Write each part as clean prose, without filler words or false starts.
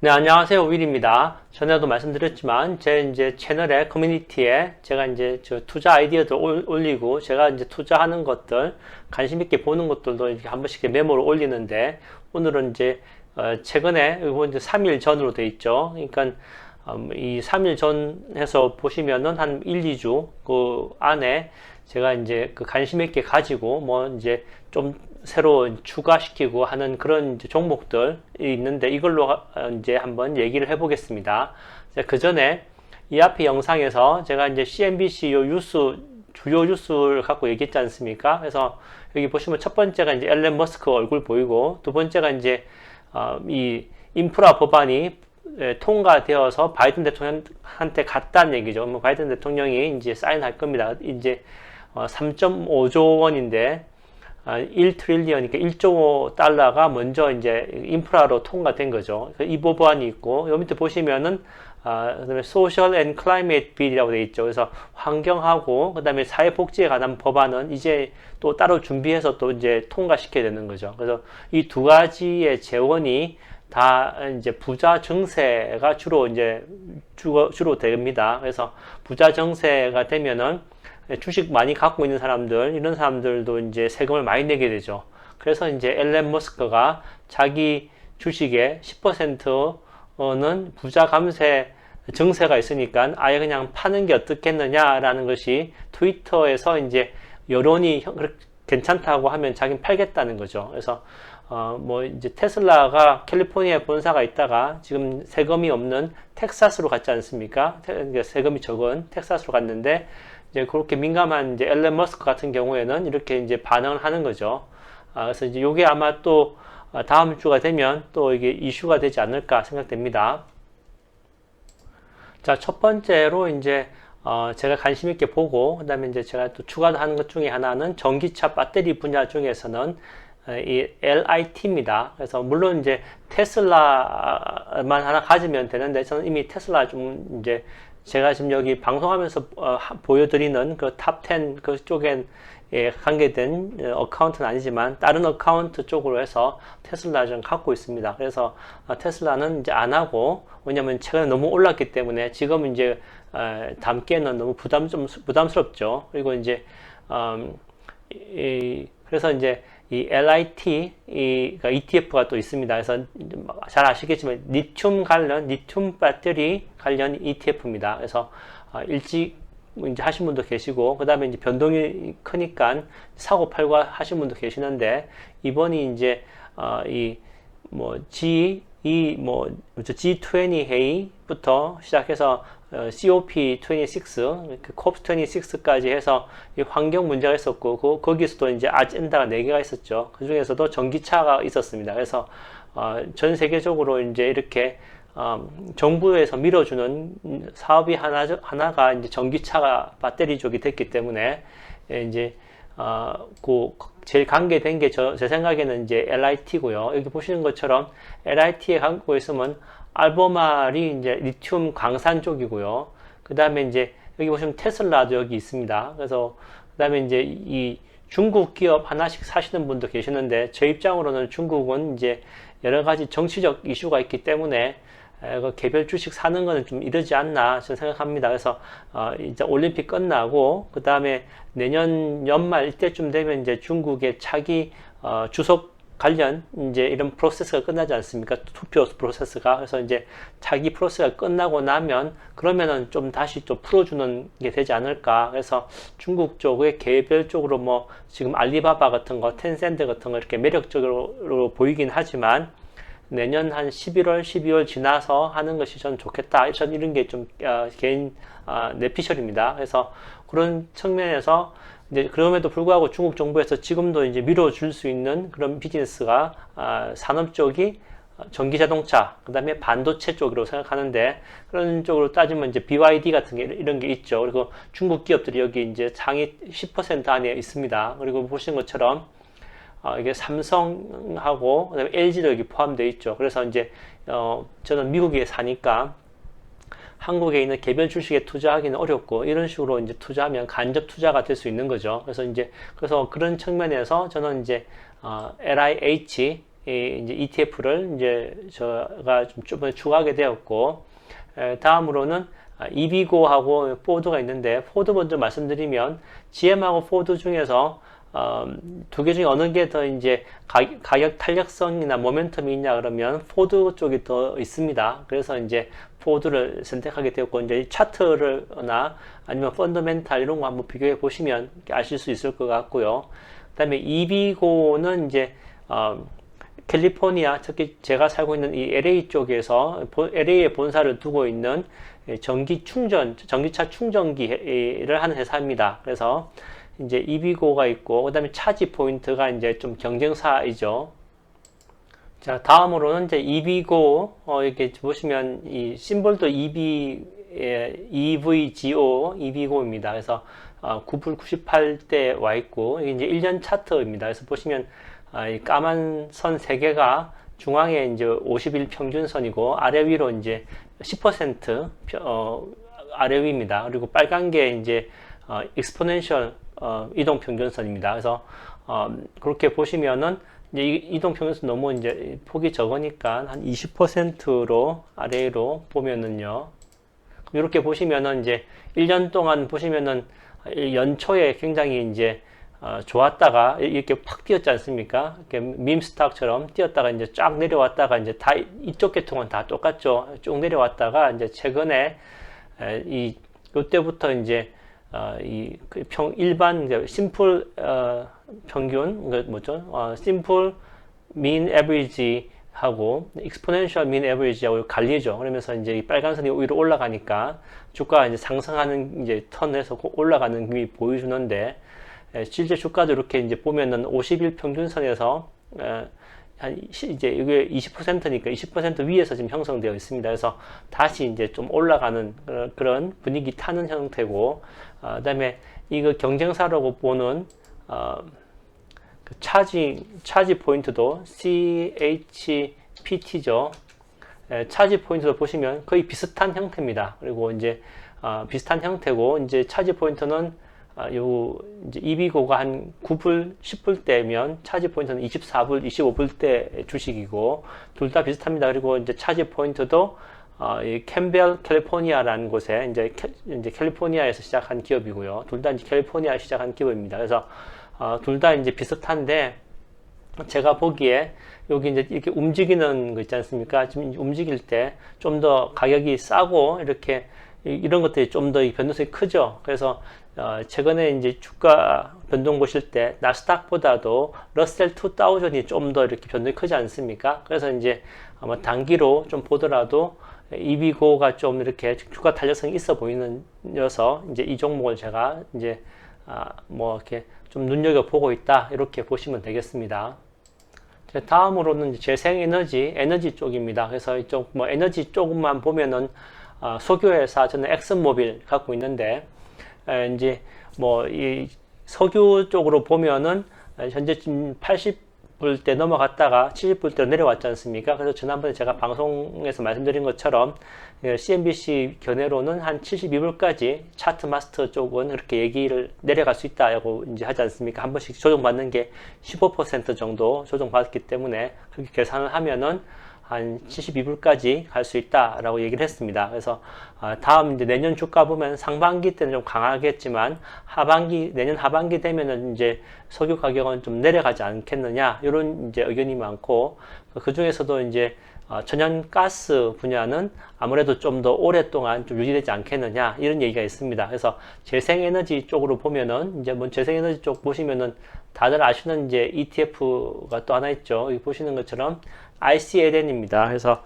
네, 안녕하세요. 윌입니다. 전에도 말씀드렸지만, 제 이제 채널에, 커뮤니티에 제가 이제 저 투자 아이디어들 올리고, 제가 이제 투자하는 것들, 관심 있게 보는 것들도 이렇게 한 번씩 메모를 올리는데, 오늘은 이제, 최근에, 이거 이제 3일 전으로 돼 있죠. 그러니까, 이 3일 전해서 보시면은 한 1, 2주 그 안에 제가 이제 그 관심 있게 가지고, 뭐 이제 좀 새로 추가시키고 하는 그런 이제 종목들이 있는데 이걸로 이제 한번 얘기를 해보겠습니다. 그 전에 이 앞에 영상에서 제가 이제 CNBC 요 뉴스 주요 뉴스를 갖고 얘기했지 않습니까? 그래서 여기 보시면 첫 번째가 이제 앨런 머스크 얼굴 보이고 두 번째가 이제 이 인프라 법안이 통과되어서 바이든 대통령한테 갔다는 얘기죠. 뭐 바이든 대통령이 이제 사인할 겁니다. 이제 3.5조 원인데 1트릴리언, 그러니까 1조 달러가 먼저 이제 인프라로 통과된 거죠. 이 법안이 있고, 요 밑에 보시면은, 그다음에 Social and Climate Bill이라고 되어 있죠. 그래서 환경하고, 그다음에 사회복지에 관한 법안은 이제 또 따로 준비해서 또 이제 통과시켜야 되는 거죠. 그래서 이 두 가지의 재원이 다 이제 부자 증세가 주로 됩니다. 그래서 부자 증세가 되면은 주식 많이 갖고 있는 사람들, 이런 사람들도 이제 세금을 많이 내게 되죠. 그래서 이제 앨런 머스크가 자기 주식의 10%는 부자 감세 증세가 있으니까 아예 그냥 파는 게 어떻겠느냐라는 것이 트위터에서 이제 여론이 괜찮다고 하면 자기는 팔겠다는 거죠. 그래서 뭐 이제 테슬라가 캘리포니아에 본사가 있다가 지금 세금이 없는 텍사스로 갔지 않습니까? 세금이 적은 텍사스로 갔는데 이제 그렇게 민감한 이제 앨런 머스크 같은 경우에는 이렇게 이제 반응을 하는 거죠. 그래서 이제 요게 아마 또 다음 주가 되면 또 이게 이슈가 되지 않을까 생각됩니다. 자, 첫 번째로 이제 제가 관심 있게 보고 그다음에 이제 제가 또 추가로 하는 것 중에 하나는 전기차 배터리 분야 중에서는 이 LIT입니다. 그래서 물론 이제 테슬라만 하나 가지면 되는데 저는 이미 테슬라 좀 이제 제가 지금 여기 방송하면서 보여드리는 그 탑 10 그쪽에 관계된 어카운트는 아니지만 다른 어카운트 쪽으로 해서 테슬라 좀 갖고 있습니다. 그래서 테슬라는 이제 안 하고 왜냐면 최근에 너무 올랐기 때문에 지금 이제 담기에는 너무 부담스럽죠. 그리고 이제 그래서 이제 이 LIT 가 ETF가 또 있습니다. 그래서 잘 아시겠지만 리튬 배터리 관련 ETF입니다. 그래서 일찍 이제 하신 분도 계시고 그다음에 이제 변동이 크니까 사고 팔고 하신 분도 계시는데 이번이 이제 G20 회의부터 시작해서 COP26, COP26까지 해서 환경 문제가 있었고, 거기서도 이제 아젠다가 4개가 있었죠. 그 중에서도 전기차가 있었습니다. 그래서, 전 세계적으로 이제 이렇게, 정부에서 밀어주는 사업이 하나가 이제 전기차가 배터리 쪽이 됐기 때문에, 이제, 제일 관계된 게 제 생각에는 이제 LIT고요. 여기 보시는 것처럼 LIT에 갖고 있으면 알보말이 이제 리튬 광산 쪽이고요. 그 다음에 이제 여기 보시면 테슬라도 여기 있습니다. 그래서 그 다음에 이제 이 중국 기업 하나씩 사시는 분도 계시는데 제 입장으로는 중국은 이제 여러 가지 정치적 이슈가 있기 때문에 개별 주식 사는 거는 좀 이르지 않나 저는 생각합니다. 그래서 이제 올림픽 끝나고 그 다음에 내년 연말 이때쯤 되면 이제 중국의 차기 주석 관련 이제 이런 프로세스가 끝나지 않습니까? 투표 프로세스가. 그래서 이제 차기 프로세스가 끝나고 나면 그러면은 좀 다시 또 풀어주는 게 되지 않을까. 그래서 중국 쪽의 개별적으로 뭐 지금 알리바바 같은 거, 텐센트 같은 거 이렇게 매력적으로 보이긴 하지만 내년 한 11월, 12월 지나서 하는 것이 저는 좋겠다. 저는 이런 게 좀 개인 내피셜입니다. 그래서 그런 측면에서 이제 그럼에도 불구하고 중국 정부에서 지금도 이제 밀어줄 수 있는 그런 비즈니스가 산업 쪽이 전기 자동차, 그 다음에 반도체 쪽으로 생각하는데 그런 쪽으로 따지면 이제 BYD 같은 게 이런 게 있죠. 그리고 중국 기업들이 여기 이제 상위 10% 안에 있습니다. 그리고 보시는 것처럼 이게 삼성하고 그다음에 LG도 여기 포함되어 있죠. 그래서 이제 저는 미국에 사니까 한국에 있는 개별 주식에 투자하기는 어렵고 이런 식으로 이제 투자하면 간접 투자가 될 수 있는 거죠. 그래서 그런 측면에서 저는 이제 LIH 이제 ETF를 이제 제가 좀 추가하게 되었고, 다음으로는 이비고하고 포드가 있는데, 포드 먼저 말씀드리면 GM하고 포드 중에서 두 개 중에 어느 게 더 이제 가격 탄력성이나 모멘텀이 있냐 그러면 포드 쪽이 더 있습니다. 그래서 이제 포드를 선택하게 되었고, 이제 차트를나 아니면 펀더멘탈 이런 거 한번 비교해 보시면 아실 수 있을 것 같고요. 그 다음에 이비고는 이제 캘리포니아, 특히 제가 살고 있는 이 LA 쪽에서 LA에 본사를 두고 있는 전기차 충전기를 하는 회사입니다. 그래서 이제 이비고가 있고, 그 다음에 차지 포인트가 이제 좀 경쟁사이죠. 자, 다음으로는 이제 이비고, 이렇게 보시면 이 심볼도 EVGO, 이비고입니다. 그래서 9불 98대 와 있고, 이게 이제 1년 차트입니다. 그래서 보시면 이 까만 선 3개가 중앙에 이제 50일 평균선이고, 아래 위로 이제 10% 아래 위입니다. 그리고 빨간 게 이제 exponential 이동 평균선입니다. 그래서 그렇게 보시면은 이제 이동 평균선 너무 이제 폭이 적으니까 한 20%로 아래로 보면은요. 이렇게 보시면은 이제 1년 동안 보시면은 연초에 굉장히 이제 좋았다가 이렇게 팍 뛰었지 않습니까? 이렇게 밈스탁처럼 뛰었다가 이제 쫙 내려왔다가 이제 다 이쪽 계통은 다 똑같죠. 쭉 내려왔다가 이제 최근에 이때부터 이제 일반 심플 평균 심플 mean average 하고 exponential mean average하고 갈리죠. 그러면서 이제 이 빨간 선이 위로 올라가니까 주가가 이제 상승하는 이제 턴에서 올라가는 게 보여주는데, 실제 주가도 이렇게 이제 보면은 50일 평균선에서 이제 이게 20%니까 20% 위에서 지금 형성되어 있습니다. 그래서 다시 이제 좀 올라가는 그런 분위기 타는 형태고, 그다음에 이거 경쟁사라고 보는 그 차지 포인트도 CHPT죠. 차지 포인트도 보시면 거의 비슷한 형태입니다. 그리고 이제 비슷한 형태고, 이제 차지 포인트는 이제 이비고가 한 9불, 10불 대면 차지 포인트는 24불, 25불 대 주식이고, 둘 다 비슷합니다. 그리고 이제 차지 포인트도 이 캠벨 캘리포니아라는 곳에 이제 캘리포니아에서 시작한 기업이고요. 둘 다 이제 캘리포니아에 시작한 기업입니다. 그래서 둘 다 이제 비슷한데, 제가 보기에 여기 이제 이렇게 움직이는 거 있지 않습니까? 지금 움직일 때 좀 더 가격이 싸고 이렇게 이런 것들이 좀 더 변동성이 크죠. 그래서 최근에 이제 주가 변동 보실 때 나스닥보다도 러셀 2000이 좀 더 이렇게 변동이 크지 않습니까? 그래서 이제 아마 단기로 좀 보더라도 이비고가 좀 이렇게 주가 탄력성이 있어 보이는 녀석, 이제 이 종목을 제가 이제 뭐 이렇게 좀 눈여겨 보고 있다, 이렇게 보시면 되겠습니다. 다음으로는 이제 에너지 쪽입니다. 그래서 이쪽 뭐 에너지 쪽만 보면은 석유회사, 저는 엑슨모빌 갖고 있는데, 이제 뭐 이 석유 쪽으로 보면은 현재 지금 80불대 넘어갔다가 70불대로 내려왔지 않습니까? 그래서 지난번에 제가 방송에서 말씀드린 것처럼 CNBC 견해로는 한 72불까지 차트 마스터 쪽은 그렇게 얘기를 내려갈 수 있다고 이제 하지 않습니까? 한 번씩 조정받는 게 15% 정도 조정받았기 때문에 그렇게 계산을 하면은 한 72불까지 갈 수 있다라고 얘기를 했습니다. 그래서 다음 이제 내년 주가 보면 상반기 때는 좀 강하겠지만 내년 하반기 되면은 이제 석유 가격은 좀 내려가지 않겠느냐, 이런 이제 의견이 많고, 그 중에서도 이제 천연가스 분야는 아무래도 좀 더 오랫동안 좀 유지되지 않겠느냐, 이런 얘기가 있습니다. 그래서 재생에너지 쪽으로 보면은 이제 뭐 재생에너지 쪽 보시면은 다들 아시는 이제 ETF가 또 하나 있죠. 여기 보시는 것처럼 ICLN입니다. 그래서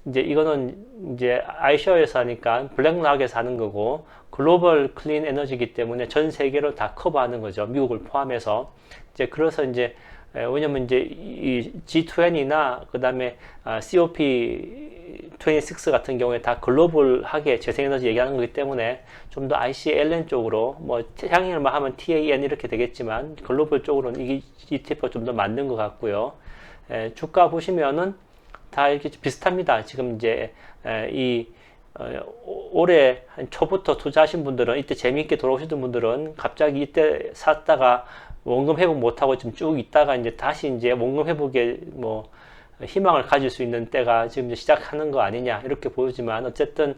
이제 이거는 이제 아이셔에서 하니까 블랙락에서 하는 거고, 글로벌 클린 에너지이기 때문에 전 세계로 다 커버하는 거죠. 미국을 포함해서. 이제 그래서 이제 왜냐면 이제 이 G20나 그 다음에 COP26 같은 경우에 다 글로벌하게 재생에너지 얘기하는 거기 때문에 좀 더 ICLN 쪽으로, 뭐 향행을만 하면 TAN 이렇게 되겠지만 글로벌 쪽으로는 이 ETF가 좀 더 맞는 것 같고요. 주가 보시면은 다 이렇게 비슷합니다. 지금 이제 올해 한 초부터 투자하신 분들은, 이때 재미있게 돌아오시던 분들은 갑자기 이때 샀다가 원금 회복 못하고 좀 쭉 있다가 이제 다시 이제 원금 회복에 뭐 희망을 가질 수 있는 때가 지금 이제 시작하는 거 아니냐 이렇게 보이지만 어쨌든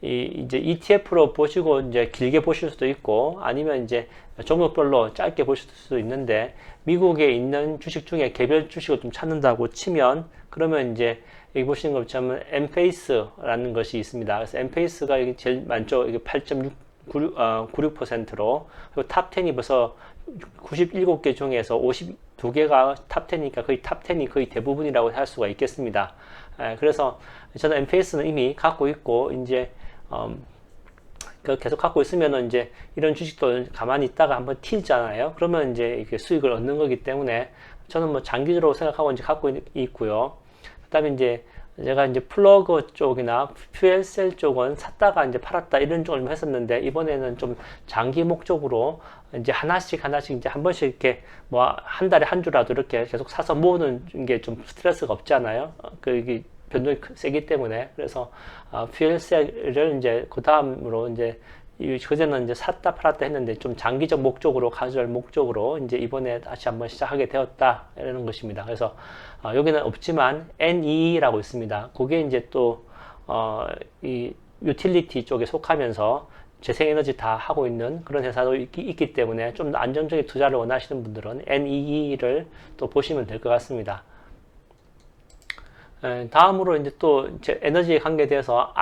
이제 ETF로 보시고 이제 길게 보실 수도 있고 아니면 이제 종목별로 짧게 보실 수도 있는데 미국에 있는 주식 중에 개별 주식을 좀 찾는다고 치면 그러면 이제 여기 보시는 것처럼 엔페이스라는 것이 있습니다. 그래서 엔페이스가 이게 제일 많죠. 이게 8.96%로 그리고 탑10이 벌써 97개 중에서 52개가 탑10이니까 거의 탑10이 거의 대부분이라고 할 수가 있겠습니다. 그래서 저는 엔페이스는 이미 갖고 있고 이제 계속 갖고 있으면은 이제 이런 주식도 가만히 있다가 한번 튀잖아요. 그러면 이제 이렇게 수익을 얻는 거기 때문에 저는 뭐 장기적으로 생각하고 이제 갖고 있고요. 그다음에 이제 제가 이제 플러그 쪽이나 퓨엘셀 쪽은 샀다가 이제 팔았다 이런 쪽을 했었는데 이번에는 좀 장기 목적으로 이제 하나씩 이제 한 번씩 이렇게 뭐 한 달에 한 주라도 이렇게 계속 사서 모으는 게 좀 스트레스가 없잖아요. 이게 변동이 세기 때문에 그래서 퓨엘셀을 이제 그 다음으로 이제 그전에는 이제 샀다 팔았다 했는데 좀 장기적 목적으로 가져갈 목적으로 이제 이번에 다시 한번 시작하게 되었다 이런 것입니다. 그래서 여기는 없지만 NEE라고 있습니다. 그게 이제 또 이 유틸리티 쪽에 속하면서 재생에너지 다 하고 있는 그런 회사도 있기 때문에 좀 더 안정적인 투자를 원하시는 분들은 NEE를 또 보시면 될 것 같습니다. 다음으로 이제 또 에너지에 관계돼서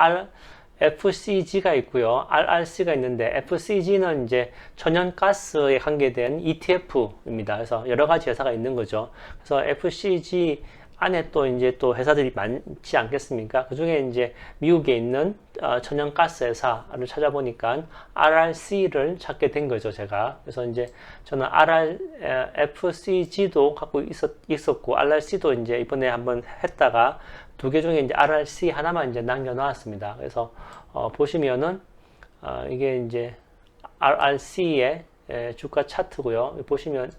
FCG가 있고요. RRC가 있는데 FCG는 이제 천연가스에 관계된 ETF입니다. 그래서 여러 가지 회사가 있는 거죠. 그래서 FCG 안에 또 이제 또 회사들이 많지 않겠습니까? 그 중에 이제 미국에 있는 천연가스 회사를 찾아보니까 RRC를 찾게 된 거죠, 제가. 그래서 이제 저는 FCG도 갖고 있었고, RRC도 이제 이번에 한번 했다가 두 개 중에 이제 RRC 하나만 이제 남겨놓았습니다. 그래서 보시면은 이게 이제 RRC의 주가 차트고요. 보시면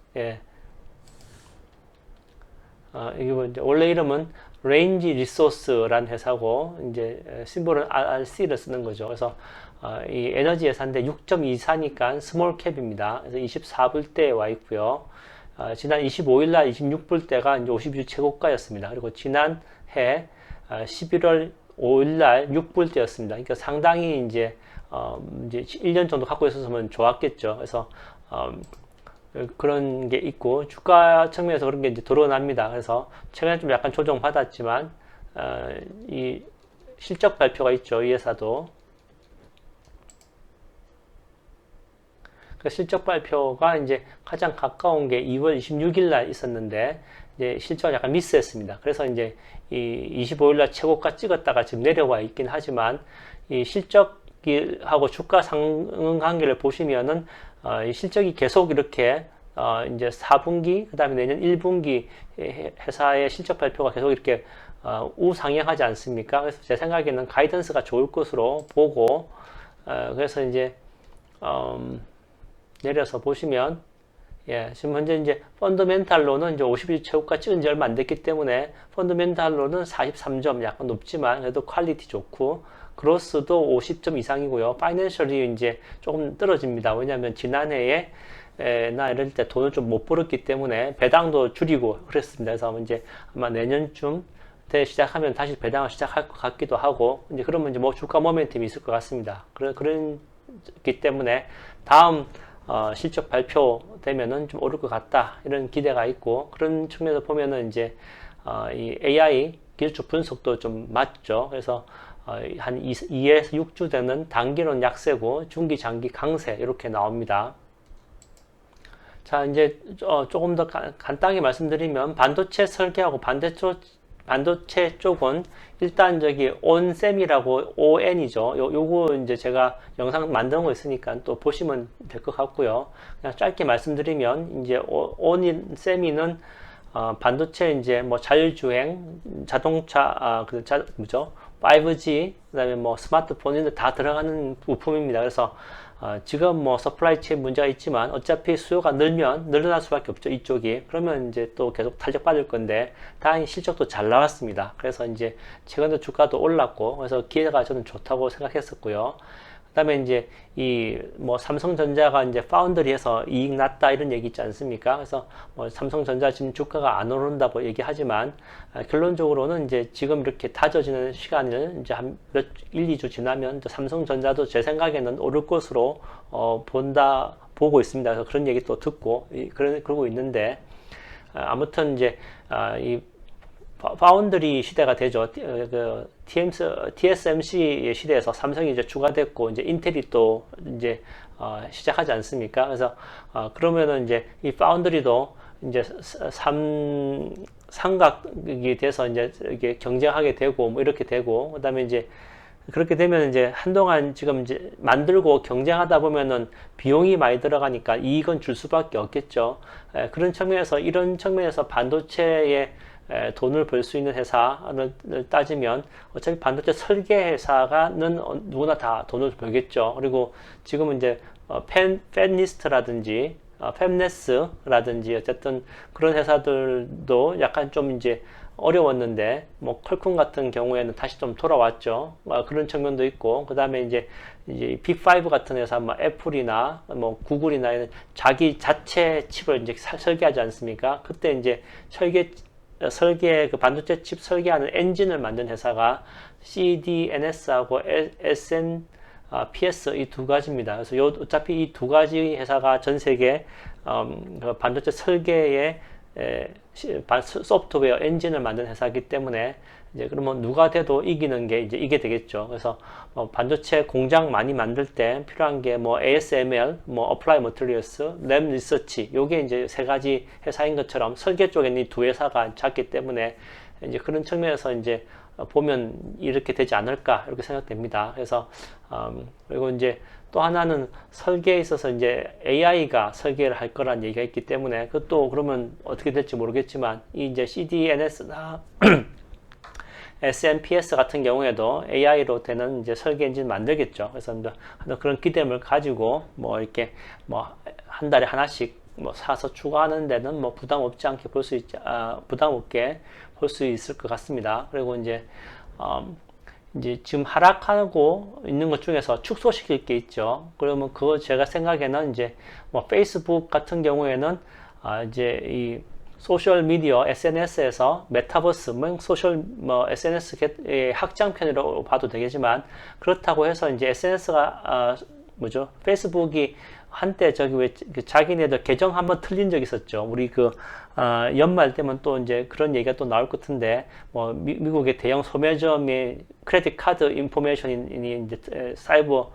이게 뭐 이제 원래 이름은 레인지 리소스라는 회사고 이제 심볼은 RRC를 쓰는 거죠. 그래서 이 에너지 회사인데 6.24니까 스몰 캡입니다. 그래서 24불대에 와 있고요. 지난 25일날 26불대가 이제 52주 최고가였습니다. 그리고 지난해 11월 5일날 6불대였습니다. 그러니까 상당히 이제 1년 정도 갖고 있었으면 좋았겠죠. 그래서 그런 게 있고 주가 측면에서 그런 게 이제 드러납니다. 그래서 최근에 좀 약간 조정받았지만 이 실적 발표가 있죠. 이 회사도 그 실적 발표가 이제 가장 가까운 게 2월 26일 날 있었는데 이제 실적을 약간 미스했습니다. 그래서 이제 이 25일 날 최고가 찍었다가 지금 내려와 있긴 하지만 이 실적하고 주가 상승 관계를 보시면은 이 실적이 계속 이렇게 이제 4분기 그 다음에 내년 1분기 회사의 실적 발표가 계속 이렇게 우상향하지 않습니까? 그래서 제 생각에는 가이던스가 좋을 것으로 보고 그래서 이제 내려서 보시면 지금 현재 이제 펀더멘탈로는 이제 50일 최고가 찍은 지 얼마 안 됐기 때문에 펀더멘탈로는 43점 약간 높지만 그래도 퀄리티 좋고 그로스도 50점 이상이고요. 파이낸셜이 이제 조금 떨어집니다. 왜냐하면 지난해에 나 이럴 때 돈을 좀 못 벌었기 때문에 배당도 줄이고 그랬습니다. 그래서 이제 아마 내년쯤 때 시작하면 다시 배당을 시작할 것 같기도 하고 이제 그러면 이제 뭐 주가 모멘텀이 있을 것 같습니다. 그렇기 때문에 다음 실적 발표되면은 좀 오를 것 같다 이런 기대가 있고 그런 측면에서 보면은 이제 이 AI 기술적 분석도 좀 맞죠. 그래서 한 2에서 6주 되는 단기론 약세고 중기 장기 강세 이렇게 나옵니다. 자 이제 조금 더 간단하게 말씀드리면 반도체 설계하고 반도체 쪽은 일단 저기 온셈이라고 ON이죠. 요거 이제 제가 영상 만든 거 있으니까 또 보시면 될 것 같고요. 그냥 짧게 말씀드리면 이제 온셈이는 반도체 이제 뭐 자율주행, 자동차, 뭐죠? 5G, 그 다음에 뭐 스마트폰 이런 데 다 들어가는 부품입니다. 그래서 지금 뭐 서플라이 체인 문제가 있지만 어차피 수요가 늘어날 수밖에 없죠. 이쪽이. 그러면 이제 또 계속 탄력받을 건데 다행히 실적도 잘 나왔습니다. 그래서 이제 최근에 주가도 올랐고 그래서 기회가 저는 좋다고 생각했었고요. 그 그다음에 이제 이 뭐 삼성전자가 이제 파운드리에서 이익 났다 이런 얘기 있지 않습니까? 그래서 뭐 삼성전자 지금 주가가 안 오른다고 얘기하지만 결론적으로는 이제 지금 이렇게 다져지는 시간을 이제 한 1, 2주 지나면 삼성전자도 제 생각에는 오를 것으로 보고 있습니다. 그래서 그런 얘기 또 듣고 그러고 있는데 아무튼 이제 이 파운드리 시대가 되죠. 그 TSMC의 시대에서 삼성이 이제 추가됐고 이제 인텔이 또 이제 시작하지 않습니까? 그래서 그러면은 이제 이 파운드리도 이제 삼각이 돼서 이제 이게 경쟁하게 되고 뭐 이렇게 되고 그다음에 이제 그렇게 되면 이제 한동안 지금 이제 만들고 경쟁하다 보면은 비용이 많이 들어가니까 이익은 줄 수밖에 없겠죠. 그런 측면에서 이런 측면에서 반도체에 돈을 벌 수 있는 회사를 따지면 어차피 반도체 설계 회사가는 누구나 다 돈을 벌겠죠. 그리고 지금은 이제 팹리스트라든지 팹네스라든지 어쨌든 그런 회사들도 약간 좀 이제 어려웠는데 뭐 퀄컴 같은 경우에는 다시 좀 돌아왔죠. 그런 측면도 있고 그다음에 이제 빅5 같은 회사 뭐 애플이나 뭐 구글이나 자기 자체 칩을 이제 설계하지 않습니까? 그때 이제 설계 그 반도체 칩 설계하는 엔진을 만든 회사가 CDNS하고 SNPS 이 두 가지입니다. 그래서 어차피 이 두 가지 회사가 전 세계 그 반도체 설계의 소프트웨어 엔진을 만든 회사이기 때문에 이제 그러면 누가 돼도 이기는 게 이제 이게 되겠죠. 그래서 반도체 공장 많이 만들 때 필요한 게 뭐 ASML, 뭐 Applied Materials, Lam Research 요게 이제 세 가지 회사인 것처럼 설계 쪽에는 이 두 회사가 작기 때문에 이제 그런 측면에서 이제 보면 이렇게 되지 않을까 이렇게 생각됩니다. 그래서 그리고 이제 또 하나는 설계에 있어서 이제 AI가 설계를 할 거란 얘기가 있기 때문에 그것도 그러면 어떻게 될지 모르겠지만 이 이제 CDNS나 SNPS 같은 경우에도 AI로 되는 이제 설계 엔진 만들겠죠. 그래서 그런 기대감을 가지고 뭐 이렇게 뭐 한 달에 하나씩 뭐 사서 추가하는 데는 뭐 부담 없지 않게 부담 없게 볼 수 있을 것 같습니다. 그리고 이제 지금 하락하고 있는 것 중에서 축소시킬 게 있죠. 그러면 그거 제가 생각에는 이제 뭐 페이스북 같은 경우에는 이제 이 소셜 미디어 SNS에서 메타버스 뭐 SNS의 확장편이라고 봐도 되겠지만 그렇다고 해서 이제 SNS가 페이스북이 한때 왜 자기네들 계정 한번 틀린 적 있었죠. 우리 연말 되면 또 이제 그런 얘기가 또 나올 것 같은데 뭐 미국의 대형 소매점의 크레딧 카드 인포메이션이 이제 사이버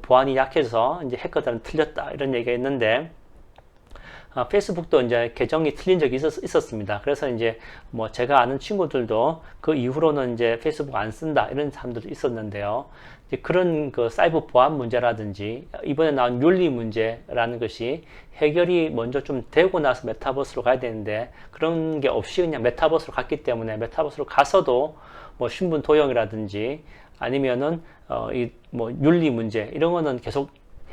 보안이 약해서 이제 해커들은 틀렸다 이런 얘기가 있는데 페이스북도 이제 계정이 틀린 적이 있었습니다. 그래서 이제 뭐 제가 아는 친구들도 그 이후로는 이제 페이스북 안 쓴다 이런 사람들도 있었는데요. 이제 그런 사이버 보안 문제라든지 이번에 나온 윤리 문제라는 것이 해결이 먼저 좀 되고 나서 메타버스로 가야 되는데 그런 게 없이 그냥 메타버스로 갔기 때문에 메타버스로 가서도 뭐 신분 도용이라든지 아니면은 이 뭐 윤리 문제 이런 거는 계속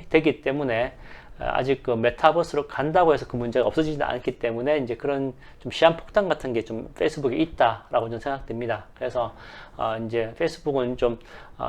되기 때문에 아직 메타버스로 간다고 해서 그 문제가 없어지지 않기 때문에 이제 그런 좀 시한폭탄 같은 게 좀 페이스북에 있다라고 저는 생각됩니다. 그래서 이제 페이스북은 좀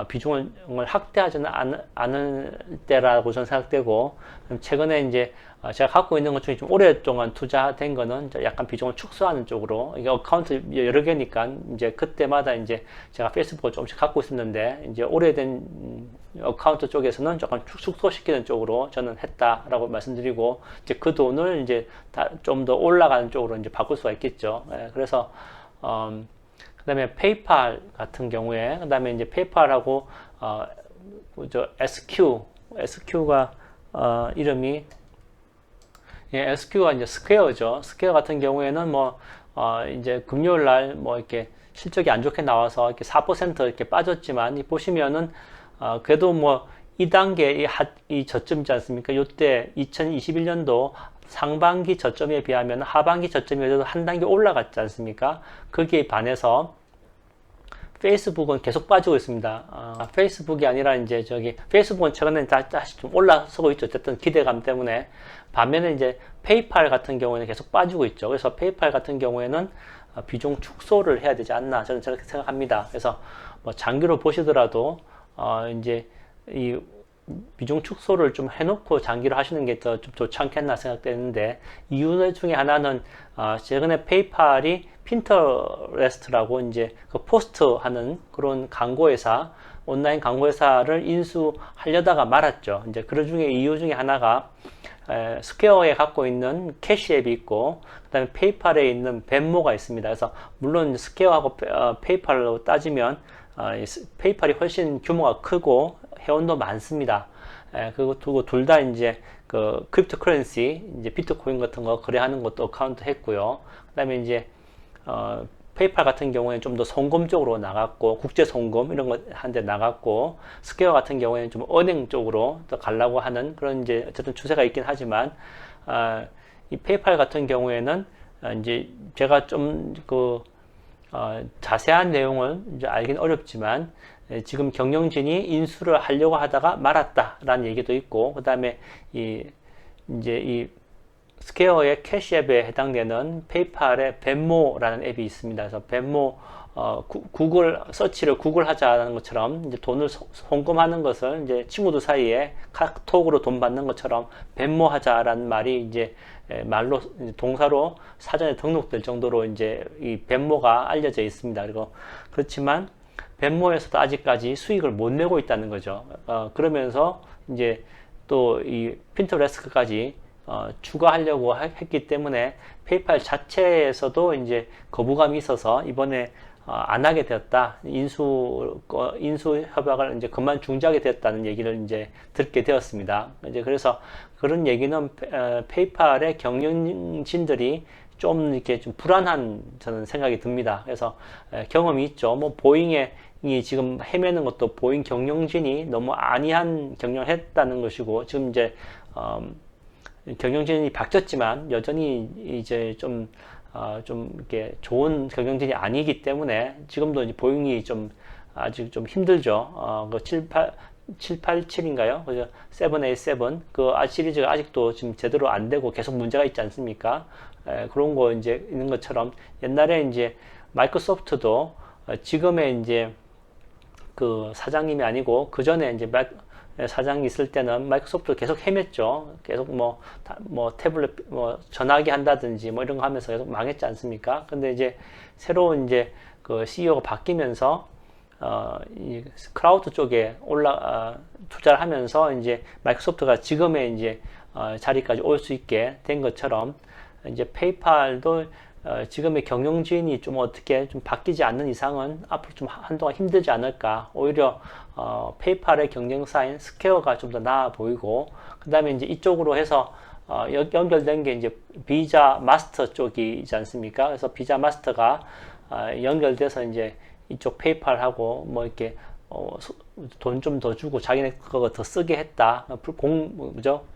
비중을 확대하지는 않을 때라고 저는 생각되고 최근에 이제 제가 갖고 있는 것 중에 좀 오랫동안 투자된 거는 약간 비중을 축소하는 쪽으로 이게 어카운트 여러 개니까 이제 그때마다 이제 제가 페이스북을 조금씩 갖고 있었는데 이제 오래된 어카운트 쪽에서는 조금 축소시키는 쪽으로 저는 했다라고 말씀드리고 이제 그 돈을 이제 좀 더 올라가는 쪽으로 이제 바꿀 수가 있겠죠. 그래서 그다음에 페이팔 같은 경우에 그다음에 이제 페이팔하고 SQ가 이름이 SQ가 이제 스퀘어죠. 스퀘어 같은 경우에는 이제 금요일 날 이렇게 실적이 안 좋게 나와서 이렇게 4% 이렇게 빠졌지만 보시면은 그래도 2단계 이 저점이지 않습니까? 요때 2021년도 상반기 저점에 비하면 하반기 저점이 그래도 한 단계 올라갔지 않습니까? 거기에 반해서 페이스북은 계속 빠지고 있습니다. 페이스북이 아니라 이제 페이스북은 최근에 다시 좀 올라서고 있죠. 어쨌든 기대감 때문에. 반면에 이제 페이팔 같은 경우에는 계속 빠지고 있죠. 그래서 페이팔 같은 경우에는 비중 축소를 해야 되지 않나 저는 저렇게 생각합니다. 그래서 장기로 보시더라도 이제 이 비중 축소를 좀 해놓고 장기로 하시는 게 더 좀 좋지 않겠나 생각되는데, 이유 중에 하나는 최근에 페이팔이 핀터레스트라고 이제 그 포스트 하는 그런 광고회사, 온라인 광고회사를 인수하려다가 말았죠. 이제 그 중에 이유 중에 하나가 스퀘어에 갖고 있는 캐시 앱이 있고, 그 다음에 페이팔에 있는 벤모가 있습니다. 그래서 물론 스퀘어하고 페이팔로 따지면 페이팔이 훨씬 규모가 크고 회원도 많습니다. 그리고 둘 다 이제 그 크립토 커런시, 이제 비트코인 같은 거 거래하는 것도 어카운트 했고요. 그 다음에 이제 페이팔 같은 경우에는 좀 더 송금 쪽으로 나갔고, 국제 송금 이런 거 한데 나갔고, 스퀘어 같은 경우에는 좀 은행 쪽으로 더 가려고 하는 그런 이제 어쨌든 추세가 있긴 하지만, 이 페이팔 같은 경우에는 이제 제가 좀 자세한 내용을 이제 알긴 어렵지만, 지금 경영진이 인수를 하려고 하다가 말았다라는 얘기도 있고, 그 다음에 이제 이 스퀘어의 캐시 앱에 해당되는 페이팔의 벤모라는 앱이 있습니다. 그래서 벤모, 구글 서치를 구글 하자는 것처럼 이제 돈을 송금하는 것을 이제 친구들 사이에 카톡으로 돈 받는 것처럼 벤모 하자라는 말이 이제 말로 동사로 사전에 등록될 정도로 이제 이 벤모가 알려져 있습니다. 그리고 그렇지만 벤모에서도 아직까지 수익을 못 내고 있다는 거죠. 그러면서 이제 또 이 핀터레스트까지 추가하려고 했기 때문에 페이팔 자체에서도 이제 거부감이 있어서 이번에 안 하게 되었다. 인수 협약을 이제 그만 중지하게 되었다는 얘기를 이제 듣게 되었습니다. 이제 그래서 그런 얘기는 페이팔의 경영진들이 좀 이렇게 좀 불안한 저는 생각이 듭니다. 그래서 경험이 있죠. 뭐 보잉이 지금 헤매는 것도 보잉 경영진이 너무 안이한 경영을 했다는 것이고, 지금 이제 경영진이 바뀌었지만 여전히 이제 좀 이렇게 좋은 경영진이 아니기 때문에 지금도 이제 보잉이 좀 아직 좀 힘들죠. 그 787인가요? 그죠? 787. 그 시리즈가 아직도 지금 제대로 안 되고 계속 문제가 있지 않습니까? 그런 거 이제 있는 것처럼 옛날에 이제 마이크로소프트도 지금의 이제 그 사장님이 아니고 그 전에 이제 사장이 있을 때는 마이크로소프트 계속 헤맸죠. 계속 뭐 태블릿, 전화기 한다든지 뭐 이런 거 하면서 계속 망했지 않습니까? 근데 이제 새로운 이제 그 CEO가 바뀌면서, 이 클라우드 쪽에 투자를 하면서 이제 마이크로소프트가 지금의 이제, 자리까지 올 수 있게 된 것처럼 이제 페이팔도 지금의 경영진이 좀 어떻게 좀 바뀌지 않는 이상은 앞으로 좀 한동안 힘들지 않을까. 오히려 페이팔의 경쟁사인 스퀘어가 좀 더 나아 보이고, 그 다음에 이제 이쪽으로 해서 연결된 게 이제 비자 마스터 쪽이지 않습니까? 그래서 비자 마스터가 연결돼서 이제 이쪽 페이팔하고 뭐 이렇게 돈 좀 더 주고 자기네 그거 더 쓰게 했다.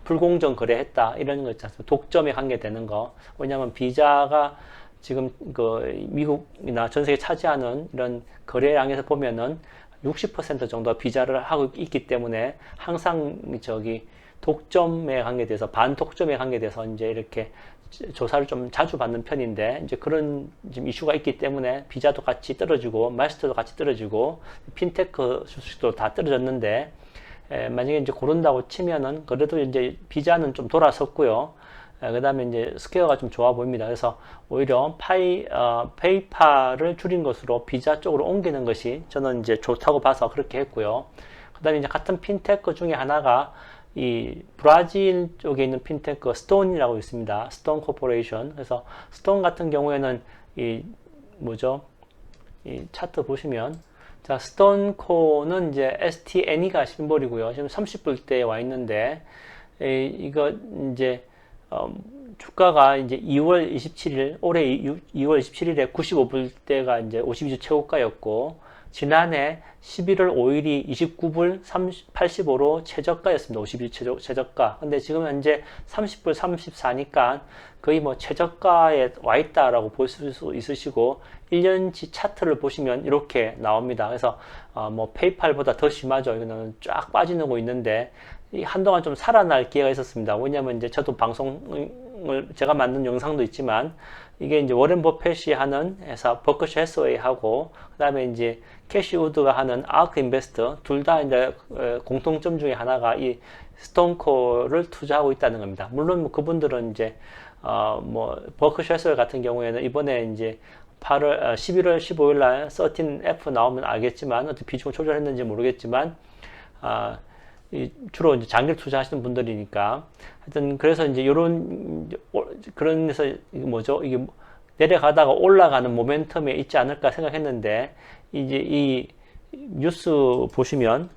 불공정 거래했다. 이런 거 있잖아요. 독점에 관계되는 거. 왜냐하면 비자가 지금 그 미국이나 전 세계 차지하는 이런 거래량에서 보면은 60% 정도 비자를 하고 있기 때문에 항상 독점에 관계돼서 반독점에 관계돼서 이제 이렇게 조사를 좀 자주 받는 편인데, 이제 그런 지금 이슈가 있기 때문에 비자도 같이 떨어지고 마스터도 같이 떨어지고 핀테크 주식도 다 떨어졌는데, 만약에 이제 고른다고 치면은 그래도 이제 비자는 좀 돌아섰고요. 그 다음에 이제 스퀘어가 좀 좋아 보입니다. 그래서 오히려 페이팔을 줄인 것으로 비자 쪽으로 옮기는 것이 저는 이제 좋다고 봐서 그렇게 했고요. 그 다음에 이제 같은 핀테크 중에 하나가 이 브라질 쪽에 있는 핀테크 스톤이라고 있습니다. 스톤 코퍼레이션. 그래서 스톤 같은 경우에는 이 차트 보시면, 자, 스톤코는 이제 STNE가 심볼이고요. 지금 30불대에 와 있는데, 이거 이제 주가가 이제 2월 27일, 올해 2월 27일에 95불대가 이제 52주 최고가였고, 지난해 11월 5일이 29불 85로 최저가였습니다. 52주 최저가. 근데 지금 현재 30불 34니까 거의 뭐 최저가에 와 있다라고 볼 수 있으시고, 1년치 차트를 보시면 이렇게 나옵니다. 그래서 뭐 페이팔보다 더 심하죠. 이거는 쫙 빠지고 있는데, 한동안 좀 살아날 기회가 있었습니다. 왜냐면 이제 저도 방송을 영상을 제가 만든 영상도 있지만 이게 이제 워렌 버펫이 하는 회사 버크셔 해서웨이하고 그다음에 이제 캐시 우드가 하는 아크 인베스터 둘 다 이제 공통점 중에 하나가 이 스톤코를 투자하고 있다는 겁니다. 물론 뭐 그분들은 이제 뭐 버크셔 해서웨이 같은 경우에는 이번에 이제 11월 15일 날 13F 나오면 알겠지만 어떻게 비중을 조절했는지 모르겠지만 주로 이제 장기를 투자하시는 분들이니까 하여튼 그래서 이제 요런 그런데서 이게 뭐죠? 이게 내려가다가 올라가는 모멘텀에 있지 않을까 생각했는데 이제 이 뉴스 보시면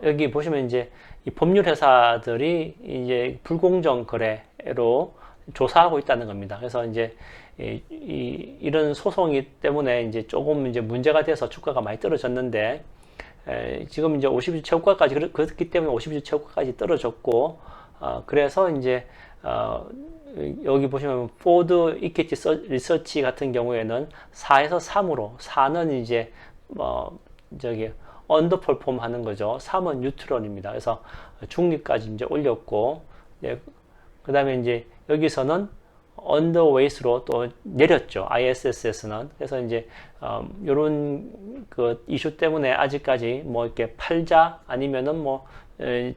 여기 보시면 이제 이 법률 회사들이 이제 불공정 거래로 조사하고 있다는 겁니다. 그래서 이제 이런 소송이 때문에 이제 조금 이제 문제가 돼서 주가가 많이 떨어졌는데 지금 이제 50주 최고가까지 그렇기 때문에 50주 최고가까지 떨어졌고 그래서 이제 여기 보시면 포드 이퀴티 리서치 같은 경우에는 4에서 3으로 4는 이제 저기 언더퍼폼 하는 거죠. 3은 뉴트럴입니다. 그래서 중립까지 이제 올렸고 그 다음에 이제 여기서는 언더웨이트로 또 내렸죠. ISS에서는. 그래서 이제 요런 그 이슈 때문에 아직까지 뭐 이렇게 팔자 아니면은 뭐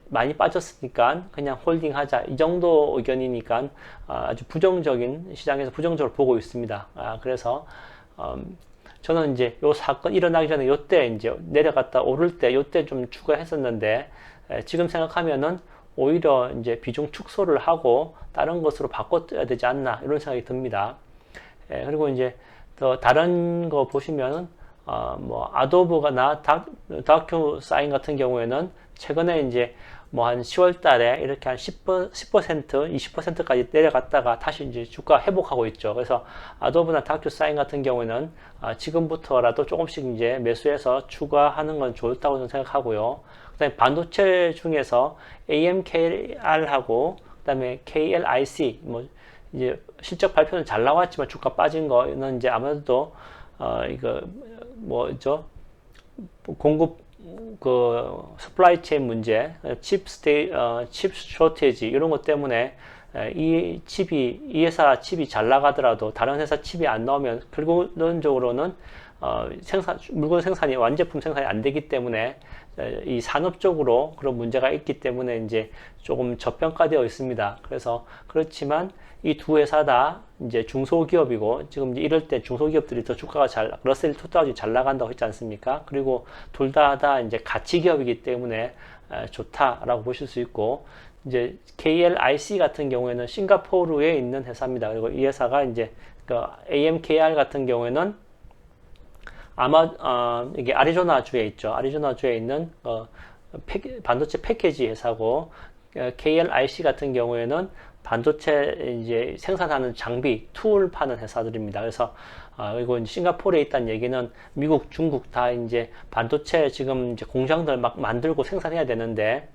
많이 빠졌으니까 그냥 홀딩하자 이 정도 의견이니까 아주 부정적인 시장에서 부정적으로 보고 있습니다. 그래서 저는 이제 요 사건 일어나기 전에 요때 이제 내려갔다 오를 때 요때 좀 추가했었는데 지금 생각하면은 오히려 이제 비중 축소를 하고 다른 것으로 바꿔야 되지 않나 이런 생각이 듭니다. 그리고 이제 더 다른 거 보시면은 뭐 아도브나 다큐사인 같은 경우에는 최근에 이제 뭐 한 10월 달에 이렇게 한 10%, 20%까지 내려갔다가 다시 이제 주가 회복하고 있죠. 그래서 아도브나 다큐사인 같은 경우에는 지금부터라도 조금씩 이제 매수해서 추가하는 건 좋다고 저는 생각하고요. 그다음에 반도체 중에서 AMKR하고 그다음에 KLIC 뭐 이제 실적 발표는 잘 나왔지만 주가 빠진 거는 이제 아무래도 이거 뭐죠 공급 그 서플라이 체인 문제, 칩 쇼티지 이런 것 때문에 이 회사 칩이 잘 나가더라도 다른 회사 칩이 안 나오면 결론적으로는 물건 생산이 완제품 생산이 안 되기 때문에 이 산업적으로 그런 문제가 있기 때문에 이제 조금 저평가되어 있습니다. 그래서 그렇지만 이 두 회사 다 이제 중소기업이고 지금 이제 이럴 때 중소기업들이 더 주가가 러셀 2000이 잘 나간다고 했지 않습니까? 그리고 둘 다 이제 가치기업이기 때문에 좋다라고 보실 수 있고 이제 KLIC 같은 경우에는 싱가포르에 있는 회사입니다. 그리고 이 회사가 이제 그 AMKR 같은 경우에는 이게 아리조나주에 있죠. 아리조나주에 있는 반도체 패키지 회사고 KLIC 같은 경우에는 반도체 이제 생산하는 장비, 툴 파는 회사들입니다. 그래서 그리고 이제 싱가포르에 있다는 얘기는 미국, 중국 다 이제 반도체 지금 이제 공장들 막 만들고 생산해야 되는데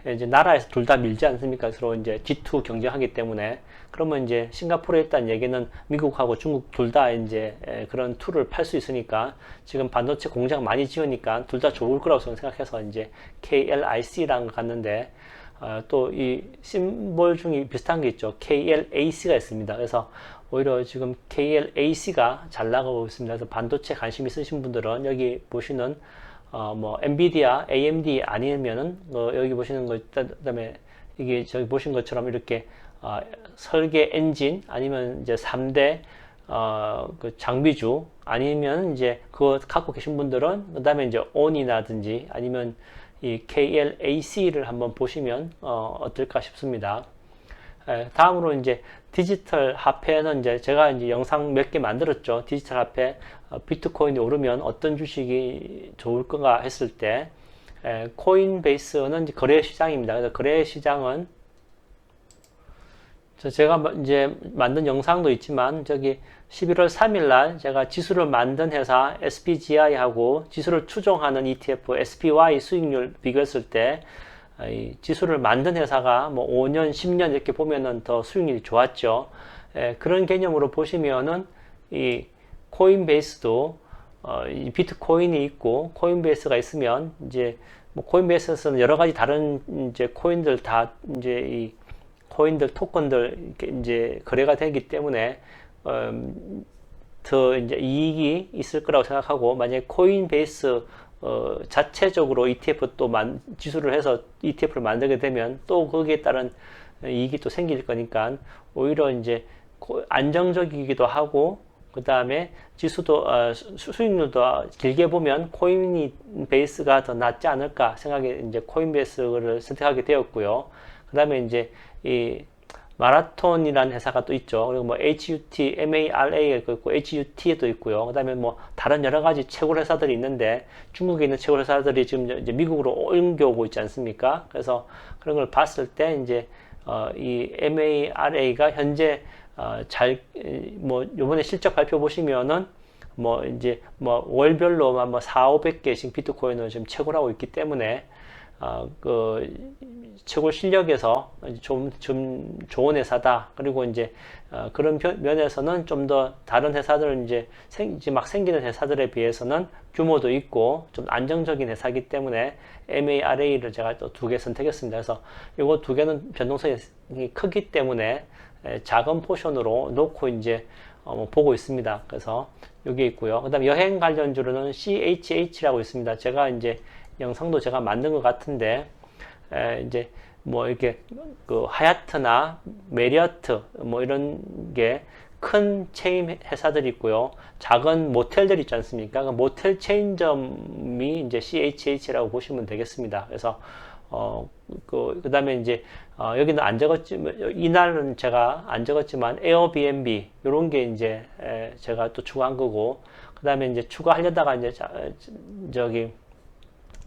이제 나라에서 둘 다 밀지 않습니까? 서로 이제 G2 경쟁하기 때문에 그러면 이제 싱가포르에 있다는 얘기는 미국하고 중국 둘 다 이제 그런 툴을 팔 수 있으니까 지금 반도체 공장 많이 지으니까 둘 다 좋을 거라고 저는 생각해서 이제 KLIC라는 거 갔는데 또 이 심볼 중에 비슷한 게 있죠. KLAC가 있습니다. 그래서 오히려 지금 KLAC가 잘 나가고 있습니다. 그래서 반도체 관심 있으신 분들은 여기 보시는 뭐 엔비디아, AMD 아니면은 여기 보시는 거 그다음에 이게 저기 보신 것처럼 이렇게 설계 엔진 아니면 이제 3대 그 장비주 아니면 이제 그거 갖고 계신 분들은 그다음에 이제 온이라든지 아니면 이 KLAC를 한번 보시면 어떨까 싶습니다. 다음으로 이제 디지털 화폐는 이제 제가 이제 영상 몇 개 만들었죠. 디지털 화폐 비트코인이 오르면 어떤 주식이 좋을 건가 했을 때 코인베이스는 이제 거래 시장입니다. 그래서 거래 시장은 제가 이제 만든 영상도 있지만 저기 11월 3일 날 제가 지수를 만든 회사 SPGI하고 지수를 추종하는 ETF SPY 수익률 비교했을 때 이 지수를 만든 회사가 뭐 5년, 10년 이렇게 보면은 더 수익률이 좋았죠. 그런 개념으로 보시면은 이 코인베이스도 이 비트코인이 있고 코인베이스가 있으면 이제 뭐 코인베이스에서는 여러 가지 다른 이제 코인들 다 이제 이 코인들 토큰들 이렇게 이제 거래가 되기 때문에 더 이제 이익이 있을 거라고 생각하고, 만약에 코인베이스 자체적으로 ETF 또 지수를 해서 ETF를 만들게 되면 또 거기에 따른 이익이 또 생길 거니까 오히려 이제 안정적이기도 하고, 그 다음에 지수도 수익률도 길게 보면 코인 베이스가 더 낫지 않을까 생각에 이제 코인 베이스를 선택하게 되었고요. 그 다음에 이제 이 마라톤이라는 회사가 또 있죠. 그리고 뭐 HUT, MARA가 있고 HUT에도 있고요. 그 다음에 뭐 다른 여러 가지 채굴 회사들이 있는데, 중국에 있는 채굴 회사들이 지금 이제 미국으로 옮겨오고 있지 않습니까? 그래서 그런 걸 봤을 때 이제 이 MARA가 현재 뭐 요번에 실적 발표 보시면은 뭐 이제 뭐 월별로 뭐 4,500개씩 비트코인을 지금 채굴하고 있기 때문에 그 채굴 실력에서 좀 좋은 회사다. 그리고 이제 그런 면에서는 좀 더 다른 회사들 이제 막 생기는 회사들에 비해서는 규모도 있고 좀 안정적인 회사이기 때문에 MARA를 제가 또 2개 선택했습니다. 그래서 이거 2개는 변동성이 크기 때문에 작은 포션으로 놓고 이제 보고 있습니다. 그래서 여기 있고요. 그 다음에 여행 관련주로는 CHH라고 있습니다. 제가 이제 영상도 제가 만든 것 같은데, 이제 뭐 이렇게 그 하얏트나 메리어트 뭐 이런 게 큰 체인 회사들이 있고요. 작은 모텔들 있지 않습니까? 그 모텔 체인점이 이제 CHH라고 보시면 되겠습니다. 그래서 그 다음에 이제 여기는 안 적었지만, 이날은 제가 안 적었지만 에어비앤비 요런 게 이제 제가 또 추가한 거고, 그 다음에 이제 추가하려다가 이제 저기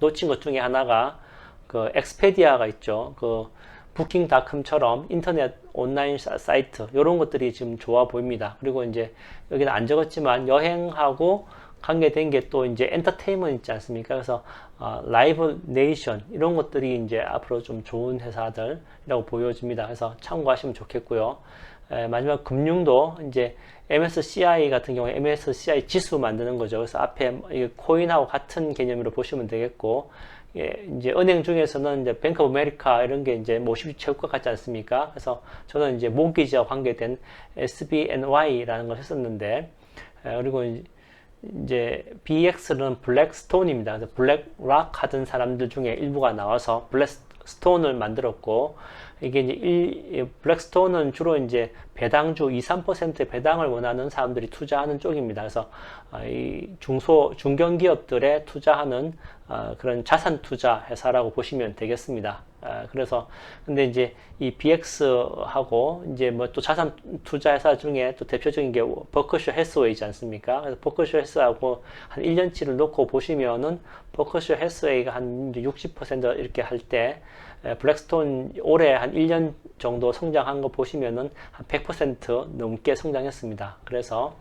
놓친 것 중에 하나가 그 엑스페디아가 있죠. 그 부킹닷컴처럼 인터넷 온라인 사이트 이런 것들이 지금 좋아 보입니다. 그리고 이제 여기는 안 적었지만 여행하고 관계된 게 또 이제 엔터테인먼트 있지 않습니까? 그래서 라이브 네이션 이런 것들이 이제 앞으로 좀 좋은 회사들이라고 보여집니다. 그래서 참고하시면 좋겠고요. 마지막 금융도 이제 MSCI 같은 경우에 MSCI 지수 만드는 거죠. 그래서 앞에 코인하고 같은 개념으로 보시면 되겠고, 이제 은행 중에서는 이제 뱅크 오브 아메리카 이런 게 이제 모시비 채굴과 같지 않습니까? 그래서 저는 이제 모기지와 관계된 SBNY라는 걸 했었는데, 그리고 이제 BX는 블랙스톤입니다. 그래서 블랙락 하던 사람들 중에 일부가 나와서 블랙스톤을 만들었고, 이게 이제 블랙스톤은 주로 이제 배당주 2~3%의 배당을 원하는 사람들이 투자하는 쪽입니다. 그래서 이 중견기업들에 투자하는 그런 자산 투자 회사라고 보시면 되겠습니다. 그래서 근데 이제 이 BX하고 이제 뭐 또 자산 투자 회사 중에 또 대표적인 게 버크셔 해스웨이지 않습니까? 그래서 버크셔 해스웨이하고 한 1년치를 놓고 보시면은 버크셔 해스웨이가 한 60% 이렇게 할 때, 블랙스톤 올해 한 1년 정도 성장한 거 보시면은 한 100% 넘게 성장했습니다. 그래서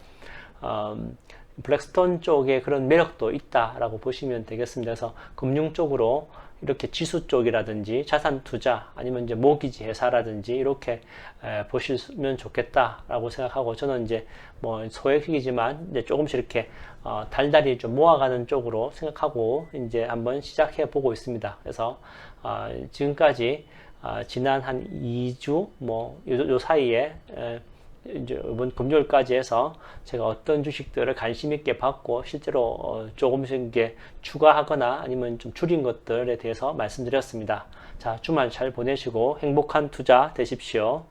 블랙스톤 쪽에 그런 매력도 있다라고 보시면 되겠습니다. 그래서 금융 쪽으로 이렇게 지수 쪽이라든지 자산 투자 아니면 이제 모기지 회사라든지 이렇게 보시면 좋겠다라고 생각하고, 저는 이제 뭐 소액이지만 이제 조금씩 이렇게 달달이 좀 모아가는 쪽으로 생각하고 이제 한번 시작해 보고 있습니다. 그래서 지금까지 지난 한 2주 뭐 요 사이에 이제 이번 금요일까지 해서 제가 어떤 주식들을 관심 있게 봤고 실제로 조금씩 이게 추가하거나 아니면 좀 줄인 것들에 대해서 말씀드렸습니다. 자, 주말 잘 보내시고 행복한 투자 되십시오.